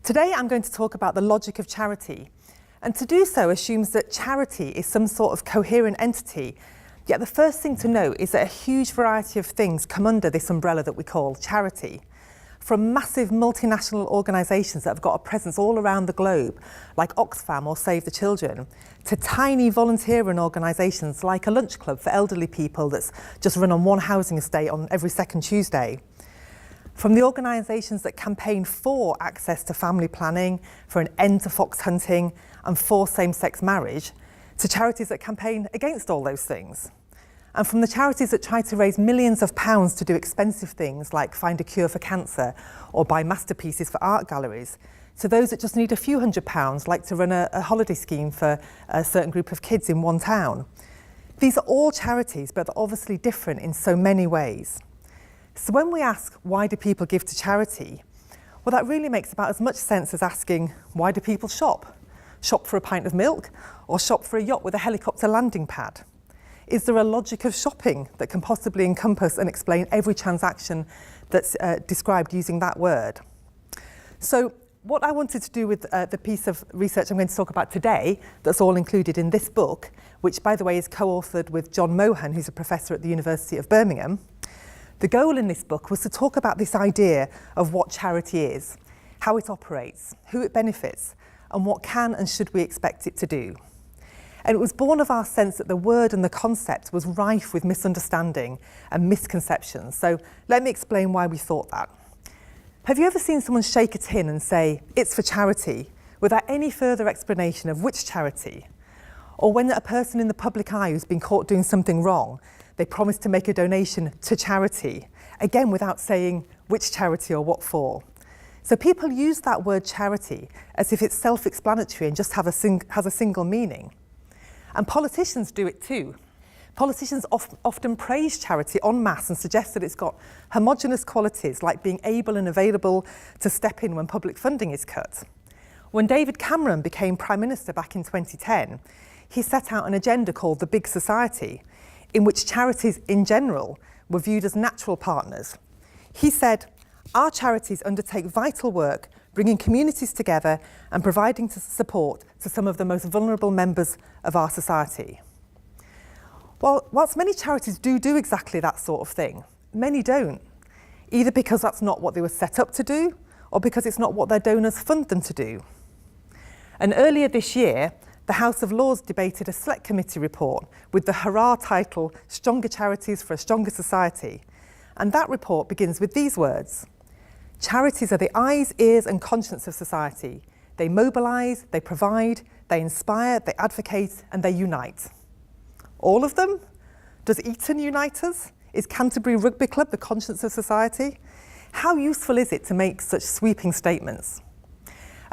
Today I'm going to talk about the logic of charity, and to do so assumes that charity is some sort of coherent entity, yet the first thing to note is that a huge variety of things come under this umbrella that we call charity. From massive multinational organisations that have got a presence all around the globe, like Oxfam or Save the Children, to tiny volunteer-run organisations like a lunch club for elderly people that's just run on one housing estate on every second Tuesday. From the organisations that campaign for access to family planning, for an end to fox hunting and for same-sex marriage, to charities that campaign against all those things. And from the charities that try to raise millions of pounds to do expensive things like find a cure for cancer or buy masterpieces for art galleries, to those that just need a few £100, like to run a holiday scheme for a certain group of kids in one town. These are all charities, but they're obviously different in so many ways. So when we ask, why do people give to charity? Well, that really makes about as much sense as asking, why do people shop? Shop for a pint of milk or shop for a yacht with a helicopter landing pad? Is there a logic of shopping that can possibly encompass and explain every transaction that's described using that word? So what I wanted to do with the piece of research I'm going to talk about today, that's all included in this book, which by the way is co-authored with John Mohan, who's a professor at the University of Birmingham. The goal in this book was to talk about this idea of what charity is, how it operates, who it benefits, and what can and should we expect it to do. And it was born of our sense that the word and the concept was rife with misunderstanding and misconceptions. So let me explain why we thought that. Have you ever seen someone shake a tin and say, "It's for charity," without any further explanation of which charity? Or when a person in the public eye who's been caught doing something wrong, they promise to make a donation to charity, again without saying which charity or what for. So people use that word charity as if it's self-explanatory and just has a single meaning. And politicians do it too. Politicians often praise charity en masse and suggest that it's got homogenous qualities like being able and available to step in when public funding is cut. When David Cameron became Prime Minister back in 2010, he set out an agenda called the Big Society, in which charities in general were viewed as natural partners. He said, "Our charities undertake vital work, bringing communities together and providing support to some of the most vulnerable members of our society." Well, whilst many charities do exactly that sort of thing, many don't, either because that's not what they were set up to do or because it's not what their donors fund them to do. And earlier this year, the House of Lords debated a select committee report with the hurrah title, "Stronger Charities for a Stronger Society." And that report begins with these words: "Charities are the eyes, ears and conscience of society. They mobilise, they provide, they inspire, they advocate and they unite." All of them? Does Eton unite us? Is Canterbury Rugby Club the conscience of society? How useful is it to make such sweeping statements?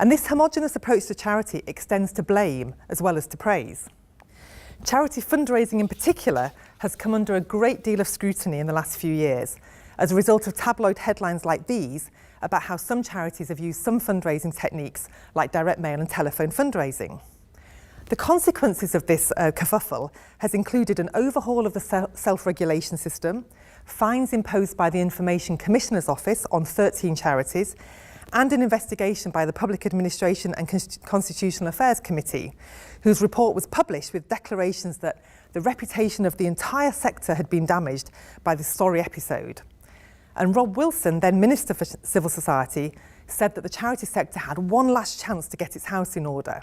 And this homogenous approach to charity extends to blame as well as to praise. Charity fundraising in particular has come under a great deal of scrutiny in the last few years as a result of tabloid headlines like these about how some charities have used some fundraising techniques like direct mail and telephone fundraising. The consequences of this kerfuffle has included an overhaul of the self-regulation system, fines imposed by the Information Commissioner's Office on 13 charities, and an investigation by the Public Administration and Constitutional Affairs Committee, whose report was published with declarations that the reputation of the entire sector had been damaged by this sorry episode. And Rob Wilson, then Minister for Civil Society, said that the charity sector had one last chance to get its house in order.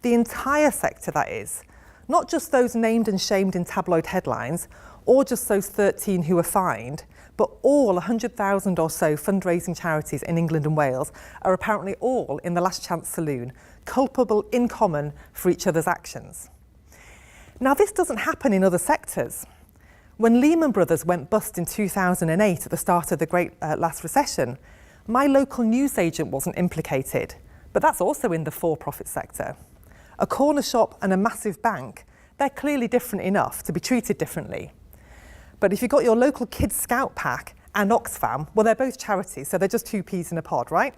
The entire sector, that is, not just those named and shamed in tabloid headlines, or just those 13 who were fined, but all 100,000 or so fundraising charities in England and Wales are apparently all in the last chance saloon, culpable in common for each other's actions. Now, this doesn't happen in other sectors. When Lehman Brothers went bust in 2008 at the start of the great last recession, my local newsagent wasn't implicated, but that's also in the for-profit sector. A corner shop and a massive bank, they're clearly different enough to be treated differently. But if you've got your local kids scout pack and Oxfam, well, they're both charities, so they're just two peas in a pod, right?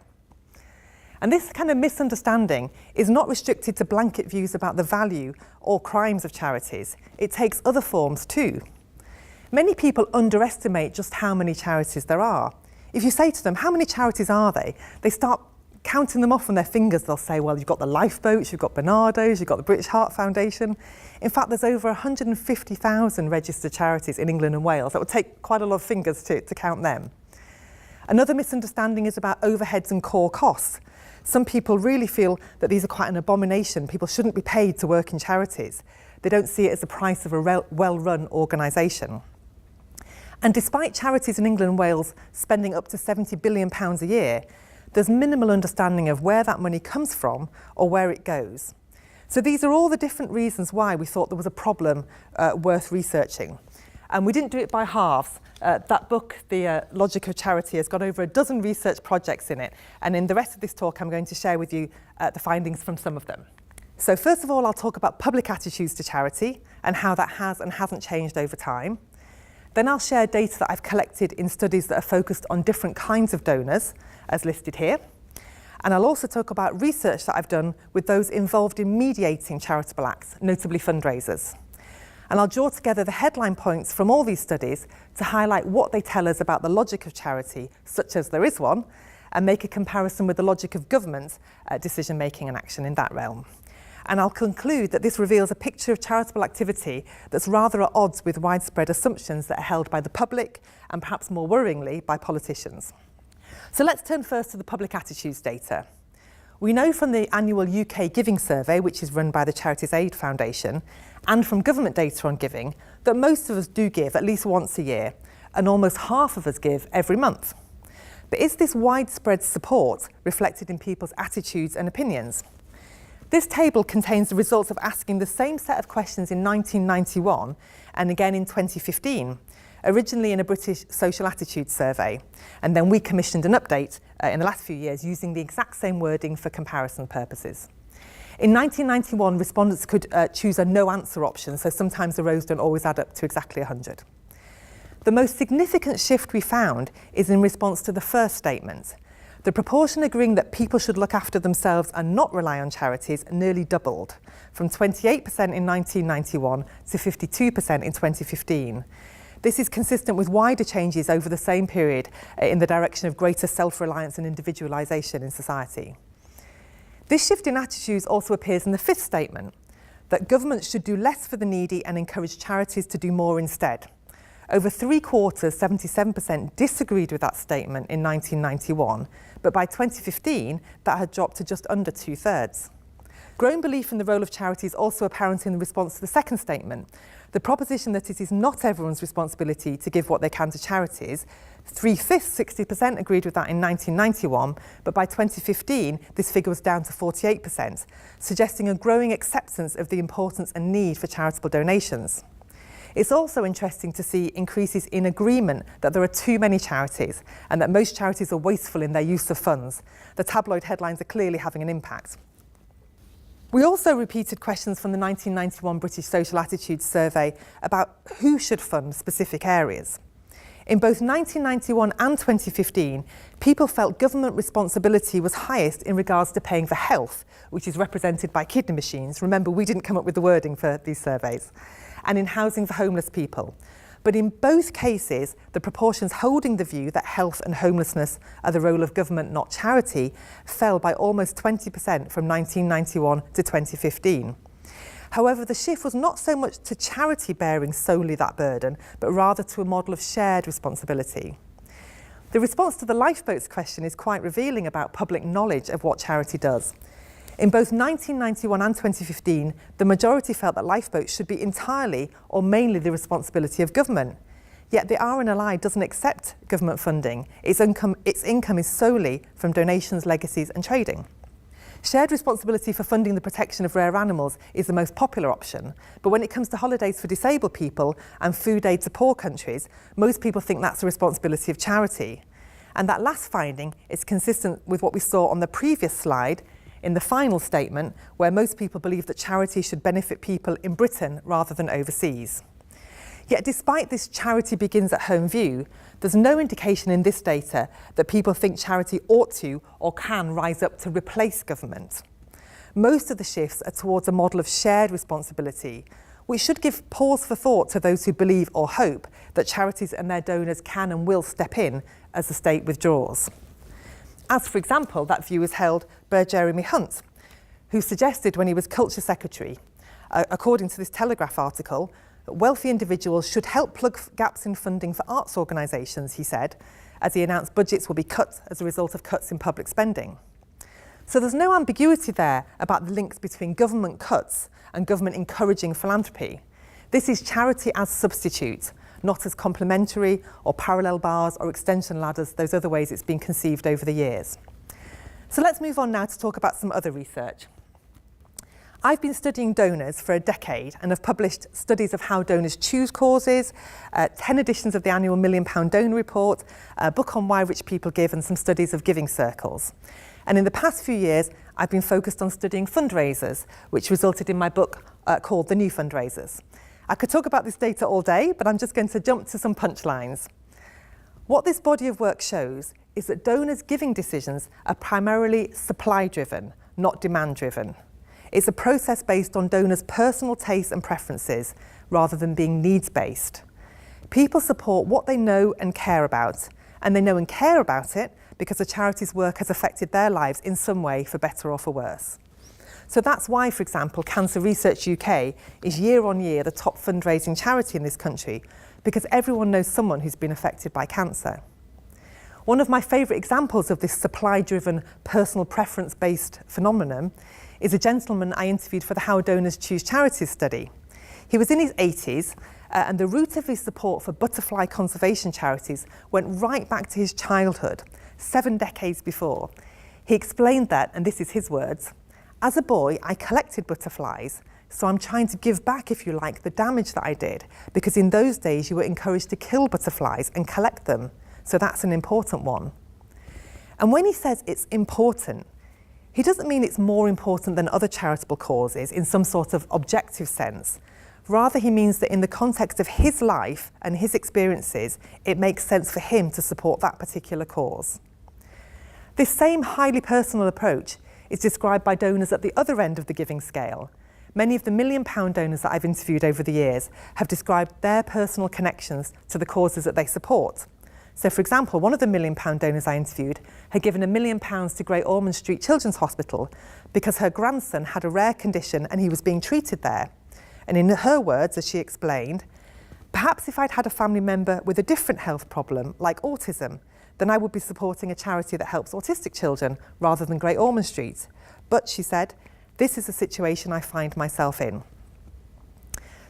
And this kind of misunderstanding is not restricted to blanket views about the value or crimes of charities. It takes other forms too. Many people underestimate just how many charities there are. If you say to them, how many charities are they? They start Counting them off on their fingers, they'll say, well, you've got the lifeboats, you've got Bernardo's, you've got the British Heart Foundation. In fact, there's over 150,000 registered charities in England and Wales. That would take quite a lot of fingers to count them. Another misunderstanding is about overheads and core costs. Some people really feel that these are quite an abomination. People shouldn't be paid to work in charities. They don't see it as the price of a well-run organisation. And despite charities in England and Wales spending up to £70 billion a year, there's minimal understanding of where that money comes from or where it goes. So these are all the different reasons why we thought there was a problem worth researching. And we didn't do it by halves. That book, The Logic of Charity, has got over a dozen research projects in it. And in the rest of this talk, I'm going to share with you the findings from some of them. So first of all, I'll talk about public attitudes to charity and how that has and hasn't changed over time. Then I'll share data that I've collected in studies that are focused on different kinds of donors, as listed here. And I'll also talk about research that I've done with those involved in mediating charitable acts, notably fundraisers. And I'll draw together the headline points from all these studies to highlight what they tell us about the logic of charity, such as there is one, and make a comparison with the logic of government decision-making and action in that realm. And I'll conclude that this reveals a picture of charitable activity that's rather at odds with widespread assumptions that are held by the public and perhaps more worryingly by politicians. So let's turn first to the public attitudes data. We know from the annual UK Giving Survey, which is run by the Charities Aid Foundation, and from government data on giving, that most of us do give at least once a year, and almost half of us give every month. But is this widespread support reflected in people's attitudes and opinions? This table contains the results of asking the same set of questions in 1991 and again in 2015, originally in a British social attitudes survey. And then we commissioned an update in the last few years using the exact same wording for comparison purposes. In 1991, respondents could choose a no answer option, so sometimes the rows don't always add up to exactly 100. The most significant shift we found is in response to the first statement. The proportion agreeing that people should look after themselves and not rely on charities nearly doubled, from 28% in 1991 to 52% in 2015. This is consistent with wider changes over the same period in the direction of greater self-reliance and individualisation in society. This shift in attitudes also appears in the fifth statement, that governments should do less for the needy and encourage charities to do more instead. Over 3/4, 77%, disagreed with that statement in 1991, but by 2015, that had dropped to just under 2/3. Growing belief in the role of charity is also apparent in the response to the second statement, the proposition that it is not everyone's responsibility to give what they can to charities. 3/5, 60%, agreed with that in 1991, but by 2015, this figure was down to 48%, suggesting a growing acceptance of the importance and need for charitable donations. It's also interesting to see increases in agreement that there are too many charities and that most charities are wasteful in their use of funds. The tabloid headlines are clearly having an impact. We also repeated questions from the 1991 British Social Attitudes Survey about who should fund specific areas. In both 1991 and 2015, people felt government responsibility was highest in regards to paying for health, which is represented by kidney machines. Remember, we didn't come up with the wording for these surveys. And in housing for homeless people. But in both cases, the proportions holding the view that health and homelessness are the role of government, not charity, fell by almost 20% from 1991 to 2015. However, the shift was not so much to charity bearing solely that burden, but rather to a model of shared responsibility. The response to the lifeboats question is quite revealing about public knowledge of what charity does. In both 1991 and 2015, the majority felt that lifeboats should be entirely or mainly the responsibility of government. Yet the RNLI doesn't accept government funding. Its income is solely from donations, legacies and trading. Shared responsibility for funding the protection of rare animals is the most popular option, but when it comes to holidays for disabled people and food aid to poor countries, most people think that's the responsibility of charity. And that last finding is consistent with what we saw on the previous slide in the final statement, where most people believe that charity should benefit people in Britain rather than overseas. Yet despite this charity begins at home view, there's no indication in this data that people think charity ought to or can rise up to replace government. Most of the shifts are towards a model of shared responsibility, which should give pause for thought to those who believe or hope that charities and their donors can and will step in as the state withdraws. As, for example, that view was held by Jeremy Hunt, who suggested when he was Culture Secretary, according to this Telegraph article, that wealthy individuals should help plug gaps in funding for arts organisations, he said, as he announced budgets will be cut as a result of cuts in public spending. So there's no ambiguity there about the links between government cuts and government encouraging philanthropy. This is charity as substitute, not as complementary or parallel bars or extension ladders, those other ways it's been conceived over the years. So let's move on now to talk about some other research. I've been studying donors for a decade and have published studies of how donors choose causes, 10 editions of the annual £1 Million Donor Report, a book on why rich people give, and some studies of giving circles. And in the past few years, I've been focused on studying fundraisers, which resulted in my book called The New Fundraisers. I could talk about this data all day, but I'm just going to jump to some punchlines. What this body of work shows is that donors' giving decisions are primarily supply-driven, not demand-driven. It's a process based on donors' personal tastes and preferences, rather than being needs-based. People support what they know and care about, and they know and care about it because the charity's work has affected their lives in some way, for better or for worse. So that's why, for example, Cancer Research UK is year on year the top fundraising charity in this country, because everyone knows someone who's been affected by cancer. One of my favourite examples of this supply-driven, personal preference-based phenomenon is a gentleman I interviewed for the How Donors Choose Charities study. He was in his 80s, and the root of his support for butterfly conservation charities went right back to his childhood, 7 decades before. He explained that, and this is his words, "As a boy, I collected butterflies, so I'm trying to give back, if you like, the damage that I did, because in those days you were encouraged to kill butterflies and collect them, so that's an important one." And when he says it's important, he doesn't mean it's more important than other charitable causes in some sort of objective sense. Rather, he means that in the context of his life and his experiences, it makes sense for him to support that particular cause. This same highly personal approach is described by donors at the other end of the giving scale. Many of the £1 million donors that I've interviewed over the years have described their personal connections to the causes that they support. So, for example, one of the £1 million donors I interviewed had given £1 million to Great Ormond Street Children's Hospital because her grandson had a rare condition and he was being treated there. And in her words, as she explained, "Perhaps if I'd had a family member with a different health problem, like autism, then I would be supporting a charity that helps autistic children rather than Great Ormond Street. But," she said, "this is a situation I find myself in."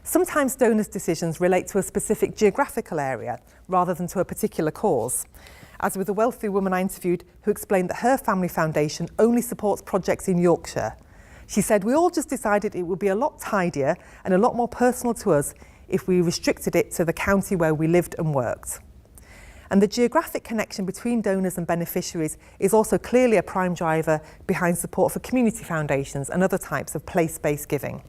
Sometimes donors' decisions relate to a specific geographical area rather than to a particular cause, as with a wealthy woman I interviewed who explained that her family foundation only supports projects in Yorkshire. She said, "We all just decided it would be a lot tidier and a lot more personal to us if we restricted it to the county where we lived and worked." And the geographic connection between donors and beneficiaries is also clearly a prime driver behind support for community foundations and other types of place-based giving.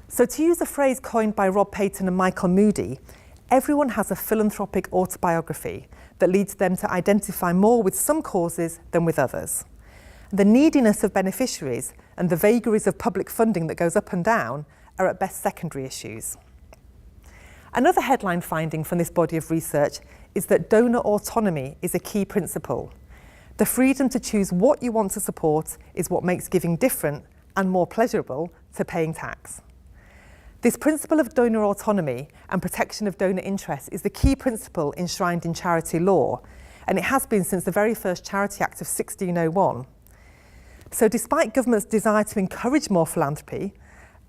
So, to use a phrase coined by Rob Payton and Michael Moody, everyone has a philanthropic autobiography that leads them to identify more with some causes than with others. The neediness of beneficiaries and the vagaries of public funding that goes up and down are at best secondary issues. Another headline finding from this body of research is that donor autonomy is a key principle. The freedom to choose what you want to support is what makes giving different and more pleasurable to paying tax. This principle of donor autonomy and protection of donor interests is the key principle enshrined in charity law, and it has been since the very first Charity Act of 1601. So despite government's desire to encourage more philanthropy,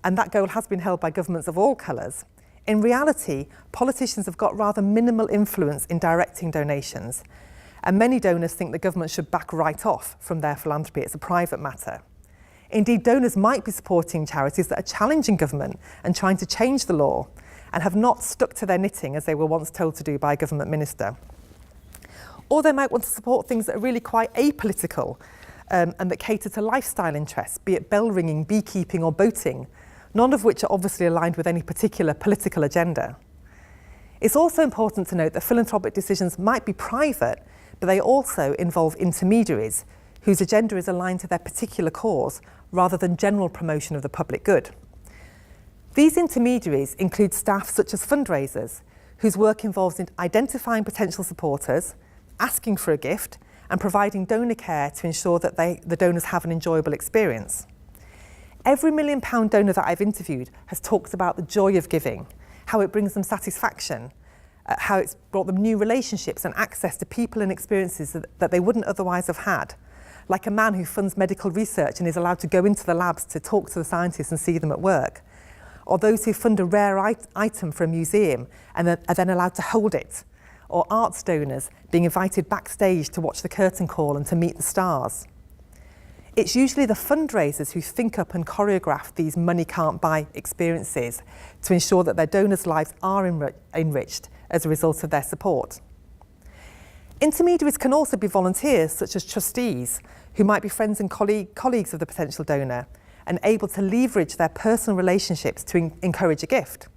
and that goal has been held by governments of all colours, in reality, politicians have got rather minimal influence in directing donations, and many donors think the government should back right off from their philanthropy. It's a private matter. Indeed, donors might be supporting charities that are challenging government and trying to change the law, and have not stuck to their knitting as they were once told to do by a government minister. Or they might want to support things that are really quite apolitical and that cater to lifestyle interests, be it bell ringing, beekeeping or boating, none of which are obviously aligned with any particular political agenda. It's also important to note that philanthropic decisions might be private, but they also involve intermediaries whose agenda is aligned to their particular cause rather than general promotion of the public good. These intermediaries include staff such as fundraisers, whose work involves in identifying potential supporters, asking for a gift, and providing donor care to ensure that the donors have an enjoyable experience. Every £1 million donor that I've interviewed has talked about the joy of giving, how it brings them satisfaction, how it's brought them new relationships and access to people and experiences that they wouldn't otherwise have had. Like a man who funds medical research and is allowed to go into the labs to talk to the scientists and see them at work. Or those who fund a rare item for a museum and are then allowed to hold it. Or arts donors being invited backstage to watch the curtain call and to meet the stars. It's usually the fundraisers who think up and choreograph these money can't buy experiences to ensure that their donors' lives are enriched as a result of their support. Intermediaries can also be volunteers, such as trustees, who might be friends and colleagues of the potential donor and able to leverage their personal relationships to encourage a gift.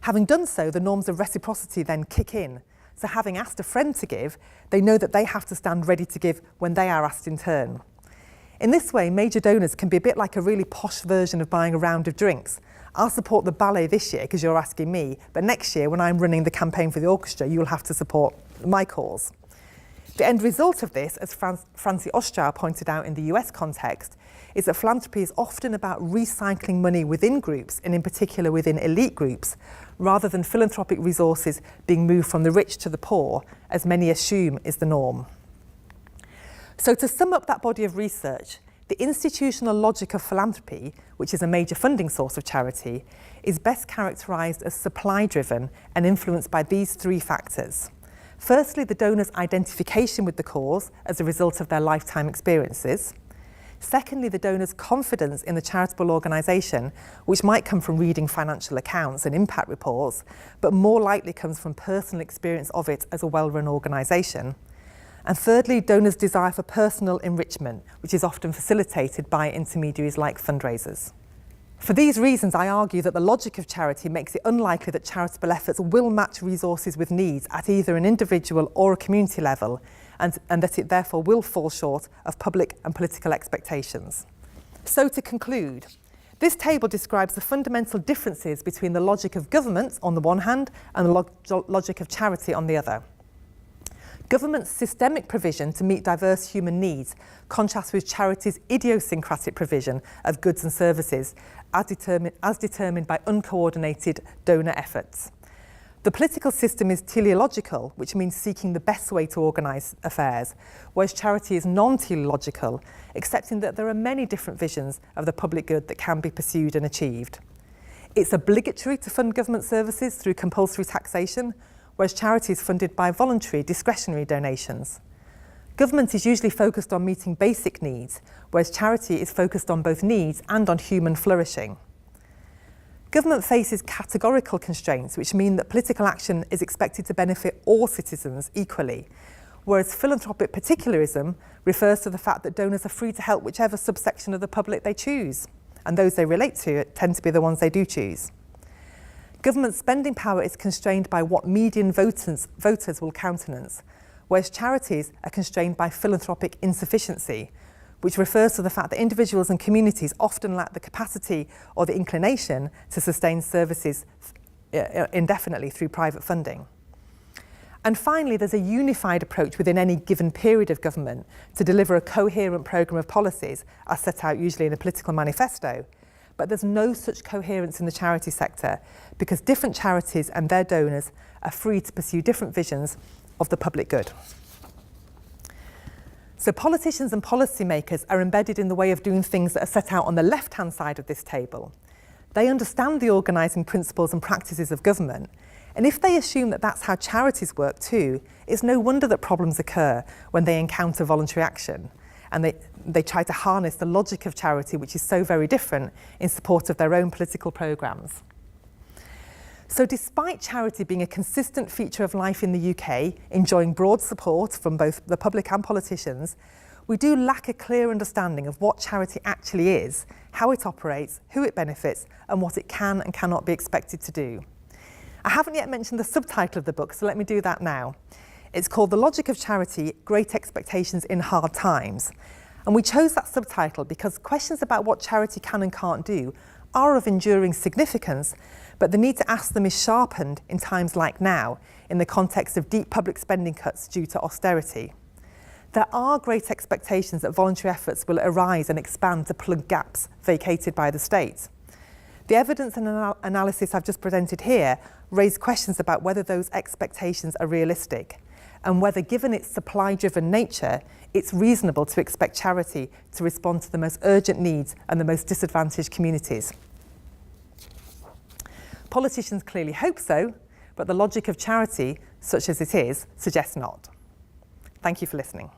Having done so, the norms of reciprocity then kick in. So having asked a friend to give, they know that they have to stand ready to give when they are asked in turn. In this way, major donors can be a bit like a really posh version of buying a round of drinks. I'll support the ballet this year because you're asking me, but next year when I'm running the campaign for the orchestra, you'll have to support my cause. The end result of this, as Francie Ostrow pointed out in the US context, is that philanthropy is often about recycling money within groups, and in particular within elite groups, rather than philanthropic resources being moved from the rich to the poor, as many assume is the norm. So to sum up that body of research, the institutional logic of philanthropy, which is a major funding source of charity, is best characterised as supply-driven and influenced by these three factors. Firstly, the donor's identification with the cause as a result of their lifetime experiences. Secondly, the donor's confidence in the charitable organisation, which might come from reading financial accounts and impact reports, but more likely comes from personal experience of it as a well-run organisation. And thirdly, donors' desire for personal enrichment, which is often facilitated by intermediaries like fundraisers. For these reasons, I argue that the logic of charity makes it unlikely that charitable efforts will match resources with needs at either an individual or a community level, and that it therefore will fall short of public and political expectations. So to conclude, this table describes the fundamental differences between the logic of government on the one hand and the logic of charity on the other. Government's systemic provision to meet diverse human needs contrasts with charity's idiosyncratic provision of goods and services as determined by uncoordinated donor efforts. The political system is teleological, which means seeking the best way to organise affairs, whereas charity is non-teleological, accepting that there are many different visions of the public good that can be pursued and achieved. It's obligatory to fund government services through compulsory taxation, whereas charity is funded by voluntary, discretionary donations. Government is usually focused on meeting basic needs, whereas charity is focused on both needs and on human flourishing. Government faces categorical constraints, which mean that political action is expected to benefit all citizens equally, whereas philanthropic particularism refers to the fact that donors are free to help whichever subsection of the public they choose, and those they relate to tend to be the ones they do choose. Government spending power is constrained by what median voters will countenance, whereas charities are constrained by philanthropic insufficiency, which refers to the fact that individuals and communities often lack the capacity or the inclination to sustain services indefinitely through private funding. And finally, there's a unified approach within any given period of government to deliver a coherent programme of policies, as set out usually in a political manifesto. But there's no such coherence in the charity sector because different charities and their donors are free to pursue different visions of the public good. So politicians and policymakers are embedded in the way of doing things that are set out on the left-hand side of this table. They understand the organising principles and practices of government, and if they assume that that's how charities work too, it's no wonder that problems occur when they encounter voluntary action. And they try to harness the logic of charity, which is so very different, in support of their own political programmes. So despite charity being a consistent feature of life in the UK, enjoying broad support from both the public and politicians, we do lack a clear understanding of what charity actually is, how it operates, who it benefits, and what it can and cannot be expected to do. I haven't yet mentioned the subtitle of the book, so let me do that now. It's called The Logic of Charity, Great Expectations in Hard Times. And we chose that subtitle because questions about what charity can and can't do are of enduring significance, but the need to ask them is sharpened in times like now, in the context of deep public spending cuts due to austerity. There are great expectations that voluntary efforts will arise and expand to plug gaps vacated by the state. The evidence and analysis I've just presented here raise questions about whether those expectations are realistic and whether, given its supply-driven nature, it's reasonable to expect charity to respond to the most urgent needs and the most disadvantaged communities. Politicians clearly hope so, but the logic of charity, such as it is, suggests not. Thank you for listening.